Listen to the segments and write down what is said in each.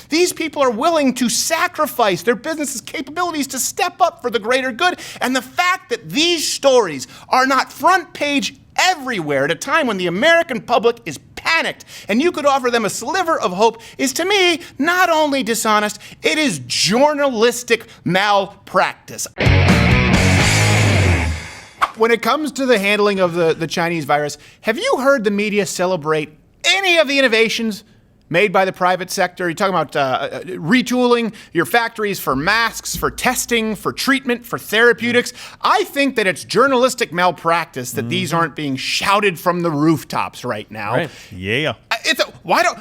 These people are willing to sacrifice their business's capabilities to step up for the greater good. And the fact that these stories are not front page everywhere at a time when the American public is panicked and you could offer them a sliver of hope is, to me, not only dishonest, it is journalistic malpractice. When it comes to the handling of the Chinese virus, have you heard the media celebrate any of the innovations made by the private sector? You're talking about retooling your factories for masks, for testing, for treatment, for therapeutics. I think that it's journalistic malpractice that these aren't being shouted from the rooftops right now. Right. Yeah.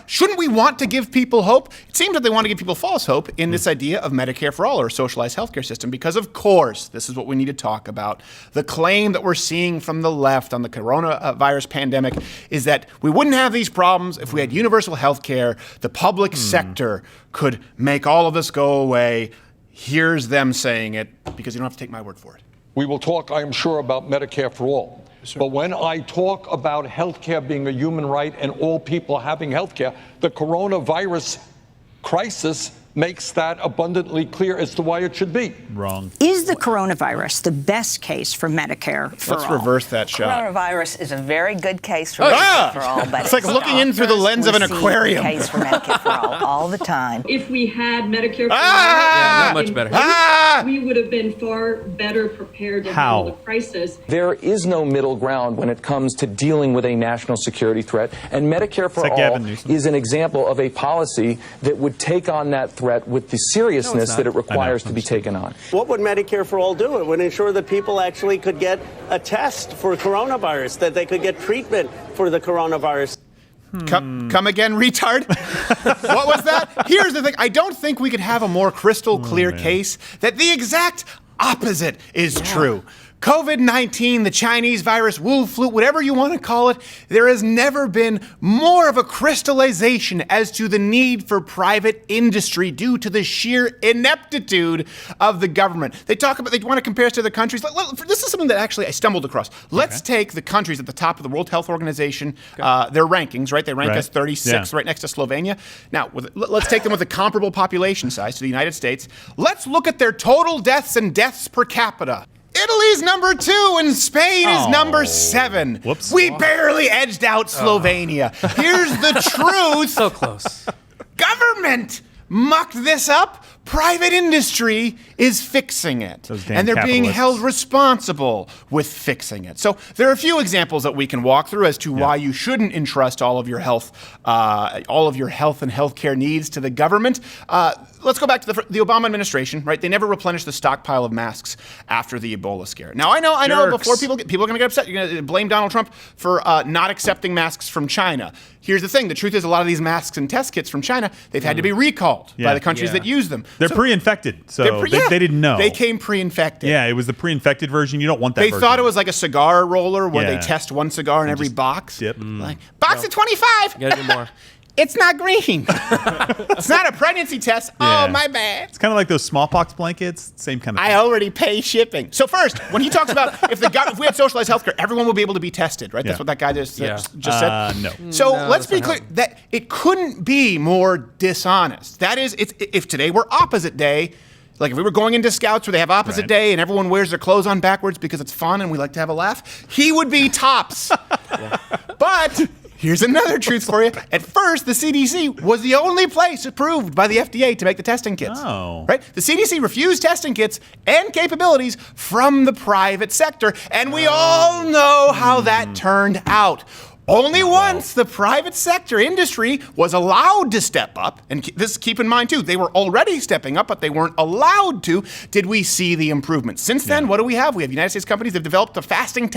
Shouldn't we want to give people hope? It seems that they want to give people false hope in this idea of Medicare for all or a socialized healthcare system because, of course, this is what we need to talk about. The claim that we're seeing from the left on the coronavirus pandemic is that we wouldn't have these problems if we had universal healthcare. The public sector could make all of this go away. Here's them saying it because you don't have to take my word for it. We will talk, I am sure, about Medicare for all. But when I talk about health care being a human right and all people having health care, the coronavirus crisis makes that abundantly clear as to why it should be. Wrong. Is the coronavirus the best case for Medicare for all? Let's reverse that shot. Coronavirus is a very good case for Medicare for all, but it's like looking in through the lens of an aquarium. Case for Medicare for all the time. If we had Medicare for all, not much better. we would have been far better prepared to handle the crisis. There is no middle ground when it comes to dealing with a national security threat, and Medicare for all is an example of a policy that would take on that threat with the seriousness that it requires to be taken on. What would Medicare for all do? It would ensure that people actually could get a test for coronavirus, that they could get treatment for the coronavirus. Come again, retard? What was that? Here's the thing. I don't think we could have a more crystal clear case that the exact opposite is true. COVID-19, the Chinese virus, Wu flu, whatever you want to call it, there has never been more of a crystallization as to the need for private industry due to the sheer ineptitude of the government. They want to compare us to other countries. This is something that actually I stumbled across. Let's take the countries at the top of the World Health Organization, their rankings, right? They rank us 36, right next to Slovenia. Now, let's take them with a comparable population size to the United States. Let's look at their total deaths and deaths per capita. Italy's number 2 and Spain is number 7. Whoops. We barely edged out Slovenia. Here's the truth. So close. Government mucked this up. Private industry is fixing it. And they're being held responsible with fixing it. So there are a few examples that we can walk through as to why you shouldn't entrust all of your health and healthcare needs to the government. Let's go back to the Obama administration, right? They never replenished the stockpile of masks after the Ebola scare. Now, I know before people are going to get upset. You're going to blame Donald Trump for not accepting masks from China. Here's the thing. The truth is a lot of these masks and test kits from China, they've had to be recalled by the countries that use them. They're pre-infected, so they didn't know. They came pre-infected. Yeah, it was the pre-infected version. You don't want that They version. thought it was like a cigar roller where they test one cigar in every box. Dip. Like, box of 25. You gotta do more. It's not green. It's not a pregnancy test. Yeah. Oh, my bad. It's kind of like those smallpox blankets. Same kind of thing. I already pay shipping. So first, when he talks about if we had socialized healthcare, everyone would be able to be tested, right? That's what that guy just said. No. So let's be clear that it couldn't be more dishonest. That is, if today were opposite day, like if we were going into Scouts where they have opposite day and everyone wears their clothes on backwards because it's fun and we like to have a laugh, he would be tops. But here's another truth for you. At first, the CDC was the only place approved by the FDA to make the testing kits. Oh. Right? The CDC refused testing kits and capabilities from the private sector, and we all know how that turned out. Only once the private sector industry was allowed to step up, and this keep in mind too, they were already stepping up, but they weren't allowed to, did we see the improvement. Since then, what do we have? We have United States companies that have developed the fastest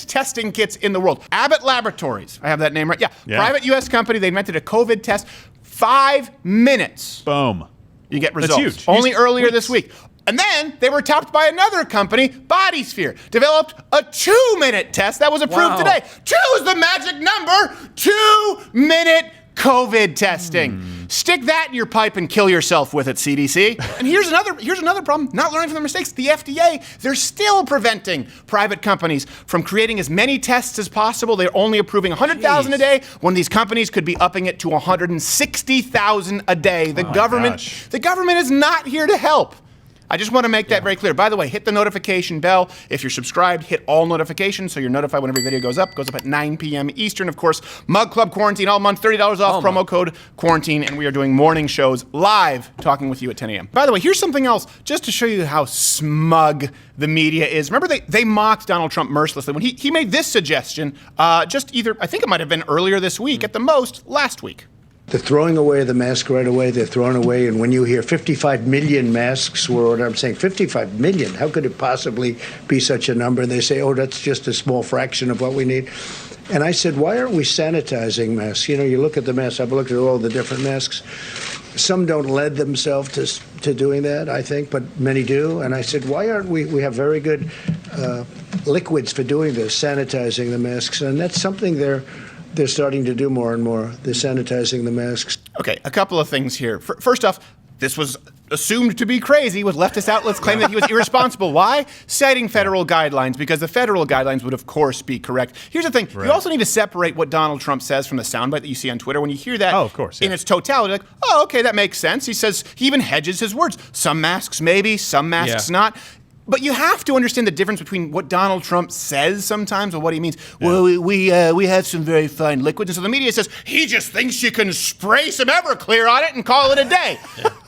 testing kits in the world. Abbott Laboratories, I have that name right. Yeah. Private U.S. company, they invented a COVID test. 5 minutes. Boom. You get results. That's huge. Only earlier this week. And then they were topped by another company, BodySphere, developed a 2-minute test that was approved today. 2 is the magic number. 2-minute COVID testing. Stick that in your pipe and kill yourself with it, CDC. And here's another problem. Not learning from their mistakes. The FDA, they're still preventing private companies from creating as many tests as possible. They're only approving 100,000 a day when these companies could be upping it to 160,000 a day. The government is not here to help. I just want to make that very clear. By the way, hit the notification bell. If you're subscribed, hit all notifications so you're notified when every video goes up. It goes up at 9 p.m. Eastern. Of course, Mug Club Quarantine all month, $30 off, promo code Quarantine. And we are doing morning shows live, talking with you at 10 a.m. By the way, here's something else, just to show you how smug the media is. Remember, they mocked Donald Trump mercilessly when he made this suggestion I think it might have been earlier this week, at the most, last week. They're throwing away the mask right away. They're throwing away. And when you hear 55 million masks were ordered, I'm saying 55 million. How could it possibly be such a number? And they say, oh, that's just a small fraction of what we need. And I said, why aren't we sanitizing masks? You know, you look at the masks. I've looked at all the different masks. Some don't lend themselves to doing that, I think, but many do. And I said, why aren't we have very good liquids for doing this, sanitizing the masks. And that's something they're starting to do more and more. They're sanitizing the masks. Okay, a couple of things here. First off, this was assumed to be crazy, with leftist outlets claiming that he was irresponsible. Why? Citing federal guidelines, because the federal guidelines would, of course, be correct. Here's the thing. You also need to separate what Donald Trump says from the soundbite that you see on Twitter. When you hear that in its totality, like, oh, okay, that makes sense. He says, he even hedges his words. Some masks maybe, some masks not. But you have to understand the difference between what Donald Trump says sometimes and what he means. Well, we have some very fine liquids. And so the media says, he just thinks you can spray some Everclear on it and call it a day.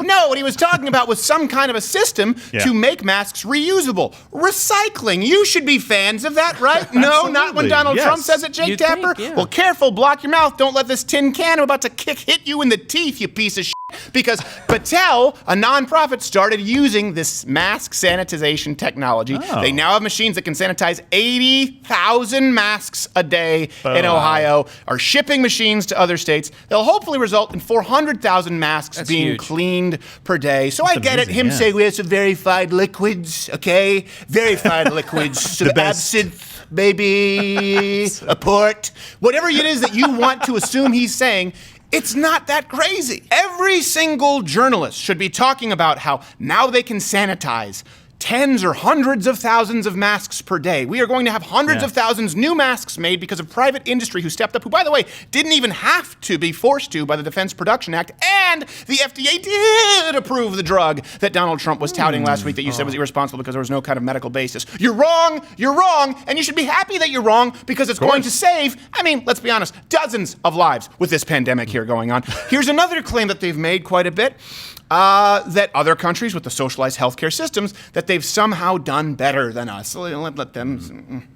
No, what he was talking about was some kind of a system to make masks reusable. Recycling. You should be fans of that, right? No, not when Donald Trump says it, Jake Tapper? Well, careful, block your mouth. Don't let this tin can I'm about to hit you in the teeth, you piece of shit. Because Battelle, a nonprofit, started using this mask sanitization technology. They now have machines that can sanitize 80,000 masks a day in Ohio, are shipping machines to other states. They'll hopefully result in 400,000 masks being cleaned per day. So I get it. Him saying we have some very fine liquids, okay? Very fine liquids. Some absinthe, maybe a port. Whatever it is that you want to assume he's saying, it's not that crazy. Every single journalist should be talking about how now they can sanitize tens or hundreds of thousands of masks per day. We are going to have hundreds of thousands new masks made because of private industry who stepped up, who, by the way, didn't even have to be forced to by the Defense Production Act. And the FDA did approve the drug that Donald Trump was touting last week that you said was irresponsible because there was no kind of medical basis. You're wrong, and you should be happy that you're wrong because it's going to save, I mean, let's be honest, dozens of lives with this pandemic here going on. Here's another claim that they've made quite a bit. That other countries with the socialized healthcare systems, that they've somehow done better than us. So let them.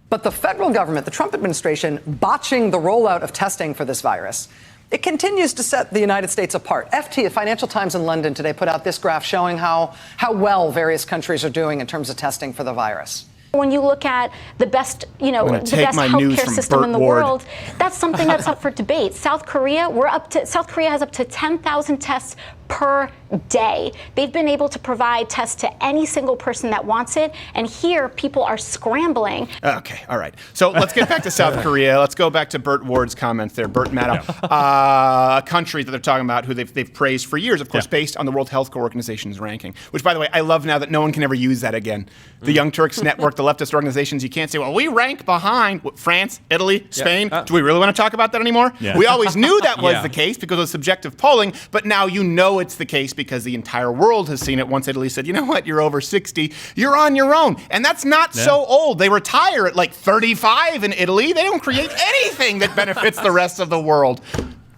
But the federal government, the Trump administration, botching the rollout of testing for this virus, it continues to set the United States apart. FT, the Financial Times in London today, put out this graph showing how well various countries are doing in terms of testing for the virus. When you look at the best, the best healthcare system in the world, that's something that's up for debate. South Korea has up to 10,000 tests per day. They've been able to provide tests to any single person that wants it, and here people are scrambling. Okay, all right. So let's get back to South Korea. Let's go back to Burt Ward's comments there. Burt Maddow, a country that they're talking about who they've praised for years, of course, based on the World Health Organization's ranking, which, by the way, I love now that no one can ever use that again. The Young Turks Network, the leftist organizations, you can't say, well, we rank behind France, Italy, Spain. Do we really want to talk about that anymore? We always knew that was the case because of subjective polling, but now you know it's the case because the entire world has seen it. Once Italy said, you know what, you're over 60, you're on your own. And that's not so old. They retire at like 35 in Italy. They don't create anything that benefits the rest of the world.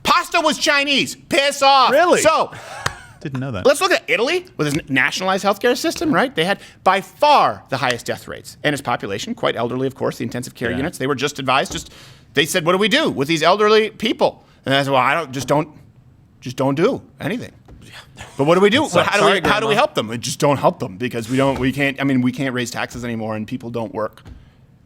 Pasta was Chinese. Piss off. Really? So, didn't know that. Let's look at Italy with its nationalized healthcare system, right? They had by far the highest death rates. And its population, quite elderly, of course, the intensive care units, they were just advised, they said, what do we do with these elderly people? And I said, well, just don't do anything. But what do we do? How do we help them? We just don't help them because we can't raise taxes anymore and people don't work.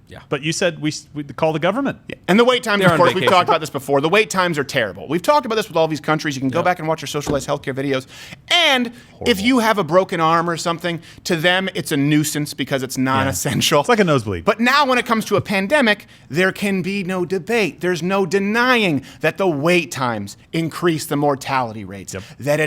Yeah. But you said we call the government. Yeah. And the wait times, They're of course, on we've vacation. talked about this before. The wait times are terrible. We've talked about this with all these countries. You can go back and watch our socialized healthcare videos. And if you have a broken arm or something, to them, it's a nuisance because it's non-essential. It's like a nosebleed. But now when it comes to a pandemic, there can be no debate. There's no denying that the wait times increase the mortality rates. That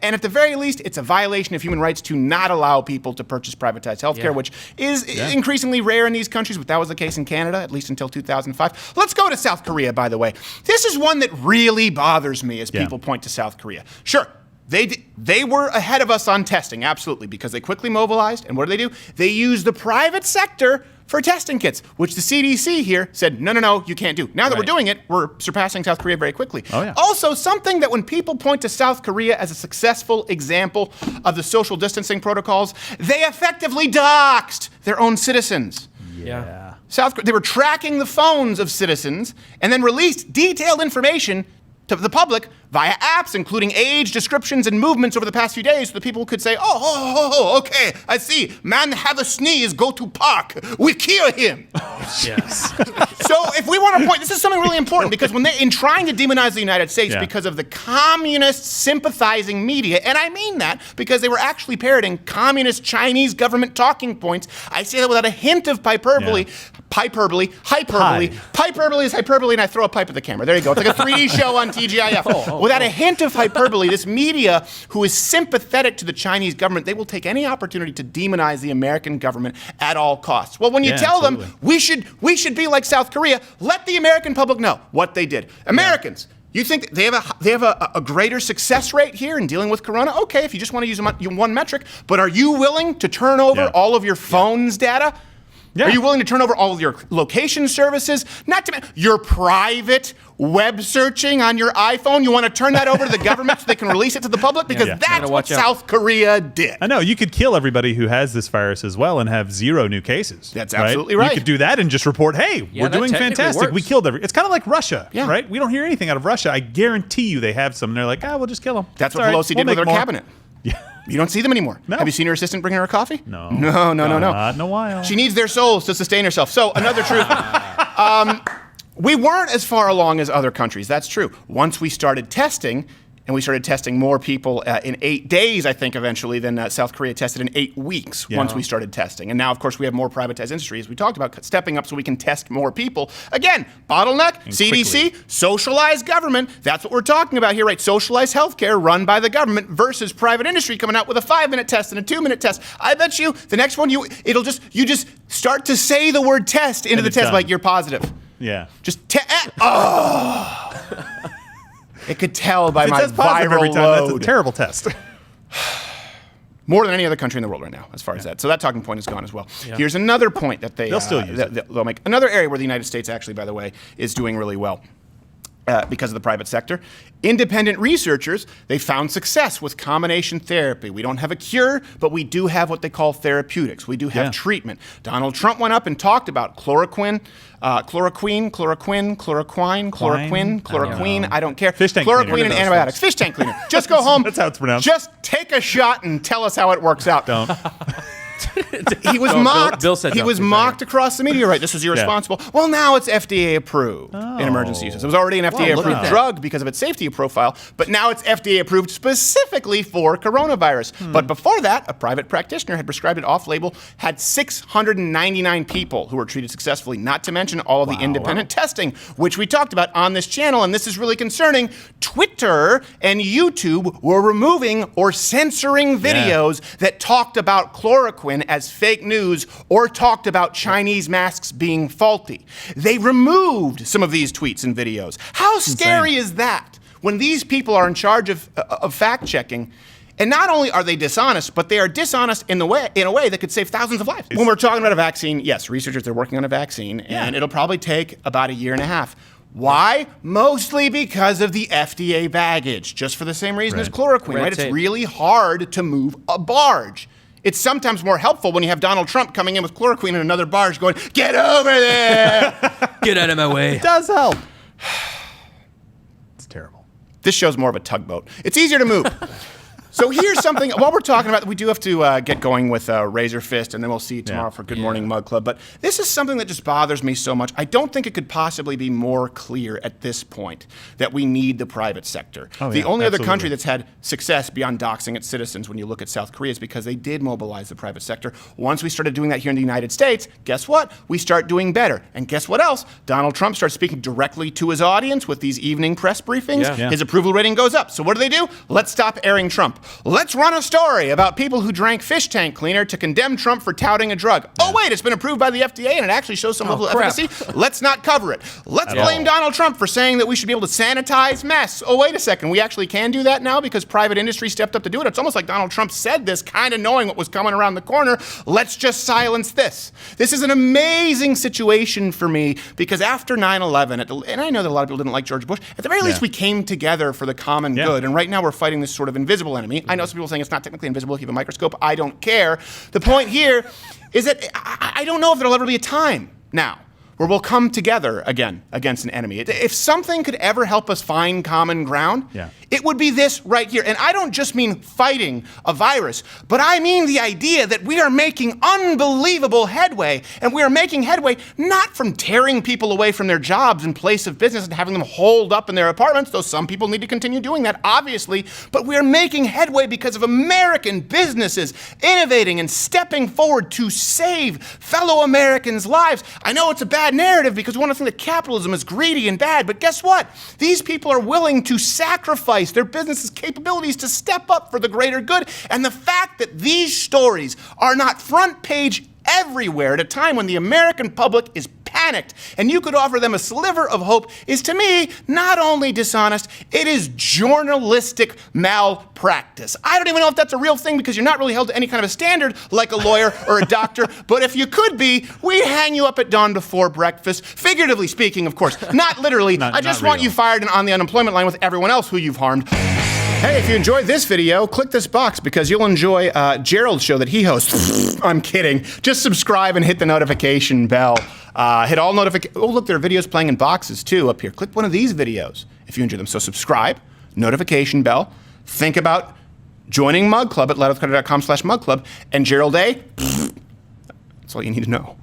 and at the very least, it's a violation of human rights to not allow people to purchase privatized healthcare, which is increasingly rare in these countries, but that was the case in Canada, at least until 2005. Let's go to South Korea, by the way. This is one that really bothers me as people point to South Korea. Sure, they were ahead of us on testing, absolutely, because they quickly mobilized. And what do? They used the private sector for testing kits, which the CDC here said, no, you can't do. Now that we're doing it, we're surpassing South Korea very quickly. Also, something that when people point to South Korea as a successful example of the social distancing protocols, they effectively doxed their own citizens. Yeah. They were tracking the phones of citizens and then released detailed information to the public via apps, including age, descriptions, and movements over the past few days, so that people could say, okay, I see. Man have a sneeze, go to park. We kill him. Yes. So if we want to point, this is something really important, because when in trying to demonize the United States because of the communist sympathizing media, and I mean that because they were actually parroting communist Chinese government talking points, I say that without a hint of hyperbole, hyperbole is hyperbole, and I throw a pipe at the camera. There you go. It's like a 3D show on TGIF. Without a hint of hyperbole, this media, who is sympathetic to the Chinese government, they will take any opportunity to demonize the American government at all costs. Well, when you tell them we should be like South Korea, let the American public know what they did. Americans, you think they have a greater success rate here in dealing with corona? Okay, if you just want to use one metric, but are you willing to turn over all of your phone's data? Are you willing to turn over all of your location services? Not to mention your private web searching on your iPhone. You want to turn that over to the government so they can release it to the public? Because that's what South Korea did. I know. You could kill everybody who has this virus as well and have 0 new cases. That's absolutely right. You could do that and just report, hey, we're doing fantastic. Works. We killed It's kind of like Russia, right? We don't hear anything out of Russia. I guarantee you they have some. And they're like, we'll just kill them. That's what Pelosi did with her cabinet. Yeah. You don't see them anymore. No. Have you seen her assistant bringing her a coffee? No. No. Not in a while. She needs their souls to sustain herself. So, another truth. We weren't as far along as other countries. That's true. Once we started testing, and we started testing more people in 8 days, I think, eventually, than South Korea tested in 8 weeks once we started testing. And now, of course, we have more privatized industry, as we talked about, stepping up so we can test more people. Again, bottleneck, and CDC, quickly. Socialized government. That's what we're talking about here, right? Socialized healthcare run by the government versus private industry coming out with a 5-minute test and a 2-minute test. I bet you the next one, you just start to say the word test into the test like you're positive. Yeah. Just It could tell by my viral every time, load. That's a terrible test. More than any other country in the world right now, as far as that. So that talking point is gone as well. Yeah. Here's another point that they'll still use. They'll make another area where the United States actually, by the way, is doing really well. Because of the private sector. Independent researchers, they found success with combination therapy. We don't have a cure, but we do have what they call therapeutics. We do have treatment. Donald Trump went up and talked about chloroquine, I don't care. Fish tank chloroquine cleaner. And antibiotics. Fish tank cleaner. Just go home. That's how it's pronounced. Just take a shot and tell us how it works out. Don't. He was mocked. Bill said he was mocked across the media. Right, this is irresponsible. Yeah. Well, now it's FDA approved in emergency uses. It was already an FDA approved drug because of its safety profile, but now it's FDA approved specifically for coronavirus. But before that, a private practitioner had prescribed it off-label, had 699 people who were treated successfully, not to mention all of the independent testing, which we talked about on this channel, and this is really concerning. Twitter and YouTube were removing or censoring videos that talked about chloroquine as fake news or talked about Chinese masks being faulty. They removed some of these tweets and videos. How scary is that when these people are in charge of fact-checking? And not only are they dishonest, but they are dishonest in a way that could save thousands of lives. When we're talking about a vaccine, yes, researchers, they're working on a vaccine, and it'll probably take about 1.5 years. Why? Mostly because of the FDA baggage, just for the same reason as chloroquine, right? It's really hard to move a barge. It's sometimes more helpful when you have Donald Trump coming in with chloroquine and another barge going, get over there! Get out of my way. It does help. It's terrible. This show's more of a tugboat. It's easier to move. So here's something, while we're talking about, we do have to get going with Razor Fist, and then we'll see you tomorrow for Good Morning Mug Club. But this is something that just bothers me so much. I don't think it could possibly be more clear at this point that we need the private sector. The only other country that's had success beyond doxing its citizens when you look at South Korea is because they did mobilize the private sector. Once we started doing that here in the United States, guess what? We start doing better. And guess what else? Donald Trump starts speaking directly to his audience with these evening press briefings. His approval rating goes up. So what do? Let's stop airing Trump. Let's run a story about people who drank fish tank cleaner to condemn Trump for touting a drug. Oh, wait, it's been approved by the FDA and it actually shows some level of efficacy. Let's not cover it. Let's blame Donald Trump for saying that we should be able to sanitize masks. Oh, wait a second. We actually can do that now because private industry stepped up to do it. It's almost like Donald Trump said this, kind of knowing what was coming around the corner. Let's just silence this. This is an amazing situation for me because after 9/11, and I know that a lot of people didn't like George Bush, at the very least we came together for the common good. And right now we're fighting this sort of invisible enemy. I know some people saying it's not technically invisible if you have a microscope. I don't care. The point here is that I don't know if there'll ever be a time now where we'll come together again against an enemy. If something could ever help us find common ground, it would be this right here. And I don't just mean fighting a virus, but I mean the idea that we are making unbelievable headway, and we are making headway not from tearing people away from their jobs and place of business and having them holed up in their apartments, though some people need to continue doing that, obviously, but we are making headway because of American businesses innovating and stepping forward to save fellow Americans' lives. I know it's a bad narrative because we want to think that capitalism is greedy and bad, but guess what? These people are willing to sacrifice their business's capabilities to step up for the greater good. And the fact that these stories are not front page everywhere at a time when the American public is panicked and you could offer them a sliver of hope is, to me, not only dishonest, it is journalistic malpractice. I don't even know if that's a real thing because you're not really held to any kind of a standard like a lawyer or a doctor, but if you could be, we'd hang you up at dawn before breakfast, figuratively speaking, of course, not literally. I just want you fired and on the unemployment line with everyone else who you've harmed. Hey, if you enjoyed this video, click this box because you'll enjoy Gerald's show that he hosts. I'm kidding. Just subscribe and hit the notification bell. Hit all notifications. Oh, look, there are videos playing in boxes too up here. Click one of these videos if you enjoy them. So subscribe, notification bell. Think about joining Mug Club at loudwithcarter.com/mugclub. And Gerald A., that's all you need to know.